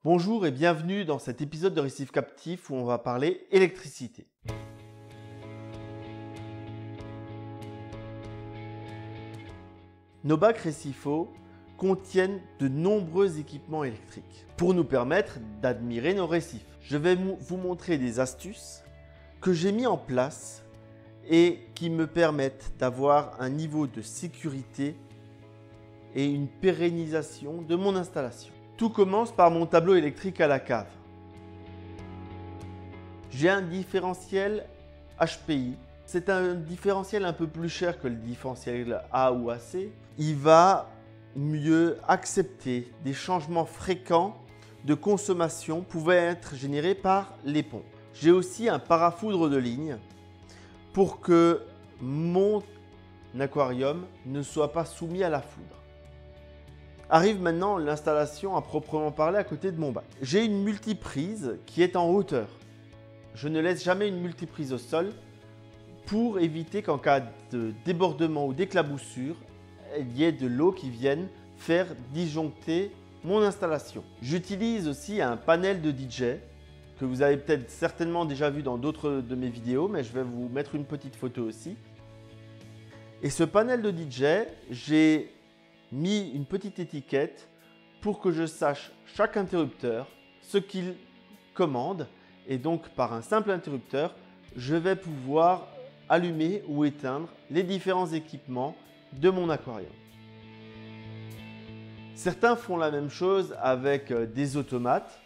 Bonjour et bienvenue dans cet épisode de Récif Captif où on va parler électricité. Nos bacs récifaux contiennent de nombreux équipements électriques pour nous permettre d'admirer nos récifs. Je vais vous montrer des astuces que j'ai mis en place et qui me permettent d'avoir un niveau de sécurité et une pérennisation de mon installation. Tout commence par mon tableau électrique à la cave. J'ai un différentiel HPI. C'est un différentiel un peu plus cher que le différentiel A ou AC. Il va mieux accepter des changements fréquents de consommation pouvant être générés par les pompes. J'ai aussi un parafoudre de ligne pour que mon aquarium ne soit pas soumis à la foudre. Arrive maintenant l'installation à proprement parler à côté de mon bac. J'ai une multiprise qui est en hauteur. Je ne laisse jamais une multiprise au sol pour éviter qu'en cas de débordement ou d'éclaboussure, il y ait de l'eau qui vienne faire disjoncter mon installation. J'utilise aussi un panel de DJ que vous avez peut-être certainement déjà vu dans d'autres de mes vidéos, mais je vais vous mettre une petite photo aussi. Et ce panel de DJ, j'ai mis une petite étiquette pour que je sache chaque interrupteur, ce qu'il commande, et donc par un simple interrupteur, je vais pouvoir allumer ou éteindre les différents équipements de mon aquarium. Certains font la même chose avec des automates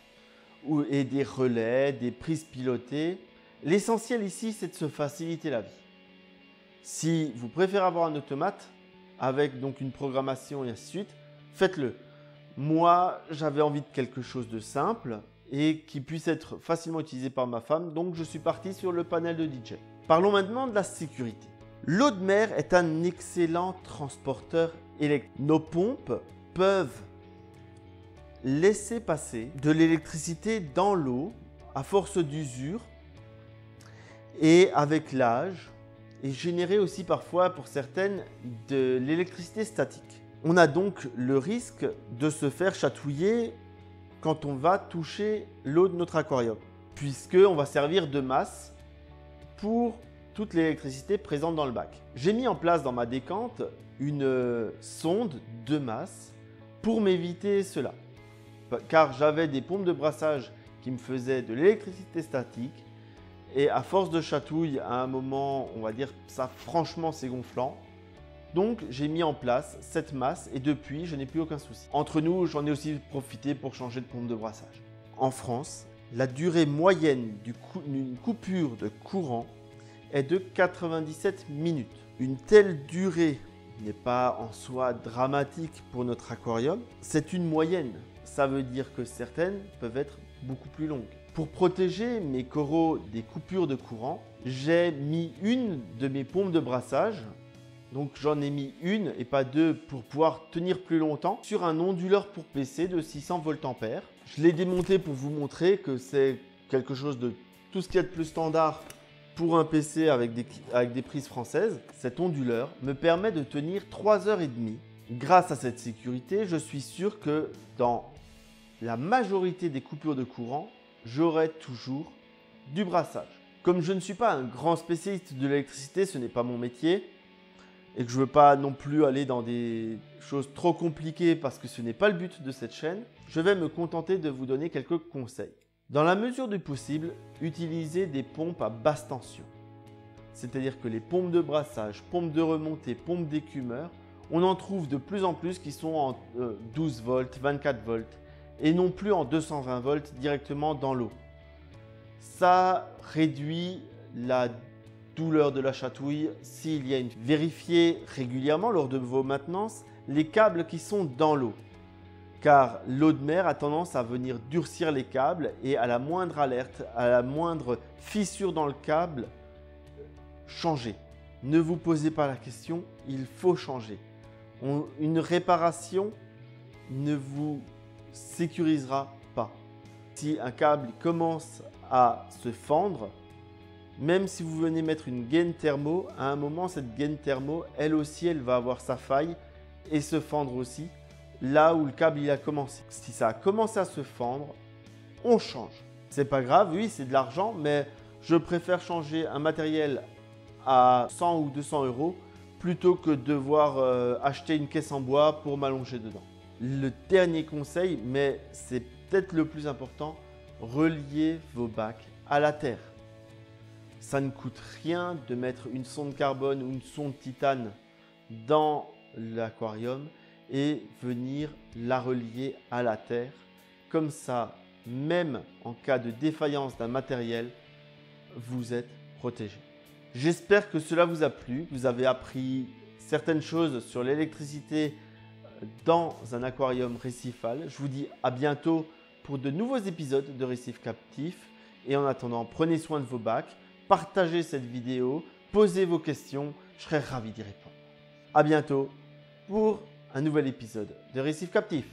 et des relais, des prises pilotées. L'essentiel ici, c'est de se faciliter la vie. Si vous préférez avoir un automate, avec donc une programmation et ainsi de suite, faites-le. Moi, j'avais envie de quelque chose de simple et qui puisse être facilement utilisé par ma femme, donc je suis parti sur le panel de DJ. Parlons maintenant de la sécurité. L'eau de mer est un excellent transporteur électrique. Nos pompes peuvent laisser passer de l'électricité dans l'eau à force d'usure et avec l'âge, et générer aussi parfois pour certaines de l'électricité statique. On a donc le risque de se faire chatouiller quand on va toucher l'eau de notre aquarium, puisqu'on va servir de masse pour toute l'électricité présente dans le bac. J'ai mis en place dans ma décante une sonde de masse pour m'éviter cela, car j'avais des pompes de brassage qui me faisaient de l'électricité statique. Et à force de chatouille, à un moment, on va dire ça franchement c'est gonflant. Donc j'ai mis en place cette masse et depuis je n'ai plus aucun souci. Entre nous, j'en ai aussi profité pour changer de pompe de brassage. En France, la durée moyenne d'une coupure de courant est de 97 minutes. Une telle durée n'est pas en soi dramatique pour notre aquarium, c'est une moyenne. Ça veut dire que certaines peuvent être beaucoup plus longues. Pour protéger mes coraux des coupures de courant, j'ai mis une de mes pompes de brassage, donc j'en ai mis une et pas deux pour pouvoir tenir plus longtemps, sur un onduleur pour PC de 600 VA. Je l'ai démonté pour vous montrer que c'est quelque chose de tout ce qu'il y a de plus standard pour un PC avec des prises françaises. Cet onduleur me permet de tenir 3h30. Grâce à cette sécurité, je suis sûr que dans la majorité des coupures de courant, j'aurai toujours du brassage. Comme je ne suis pas un grand spécialiste de l'électricité, ce n'est pas mon métier, et que je ne veux pas non plus aller dans des choses trop compliquées parce que ce n'est pas le but de cette chaîne, je vais me contenter de vous donner quelques conseils. Dans la mesure du possible, utilisez des pompes à basse tension. C'est-à-dire que les pompes de brassage, pompes de remontée, pompes d'écumeur, on en trouve de plus en plus qui sont en 12 volts, 24 volts, et non plus en 220 volts directement dans l'eau. Ça réduit la douleur de la chatouille s'il y a une. Vérifiez régulièrement lors de vos maintenances les câbles qui sont dans l'eau, car l'eau de mer a tendance à venir durcir les câbles et à la moindre alerte, à la moindre fissure dans le câble, changez. Ne vous posez pas la question, il faut changer. Une réparation ne vous sécurisera pas. Si un câble commence à se fendre, même si vous venez mettre une gaine thermo, à un moment cette gaine thermo, elle aussi, elle va avoir sa faille et se fendre aussi, là où le câble il a commencé. Si ça a commencé à se fendre, on change. C'est pas grave, oui, c'est de l'argent, mais je préfère changer un matériel à 100 ou 200 euros plutôt que devoir acheter une caisse en bois pour m'allonger dedans. Le dernier conseil, mais c'est peut-être le plus important, reliez vos bacs à la terre. Ça ne coûte rien de mettre une sonde carbone ou une sonde titane dans l'aquarium et venir la relier à la terre. Comme ça, même en cas de défaillance d'un matériel, vous êtes protégé. J'espère que cela vous a plu. Vous avez appris certaines choses sur l'électricité dans un aquarium récifal. Je vous dis à bientôt pour de nouveaux épisodes de Récif Captif. Et en attendant, prenez soin de vos bacs, partagez cette vidéo, posez vos questions, je serai ravi d'y répondre. À bientôt pour un nouvel épisode de Récif Captif.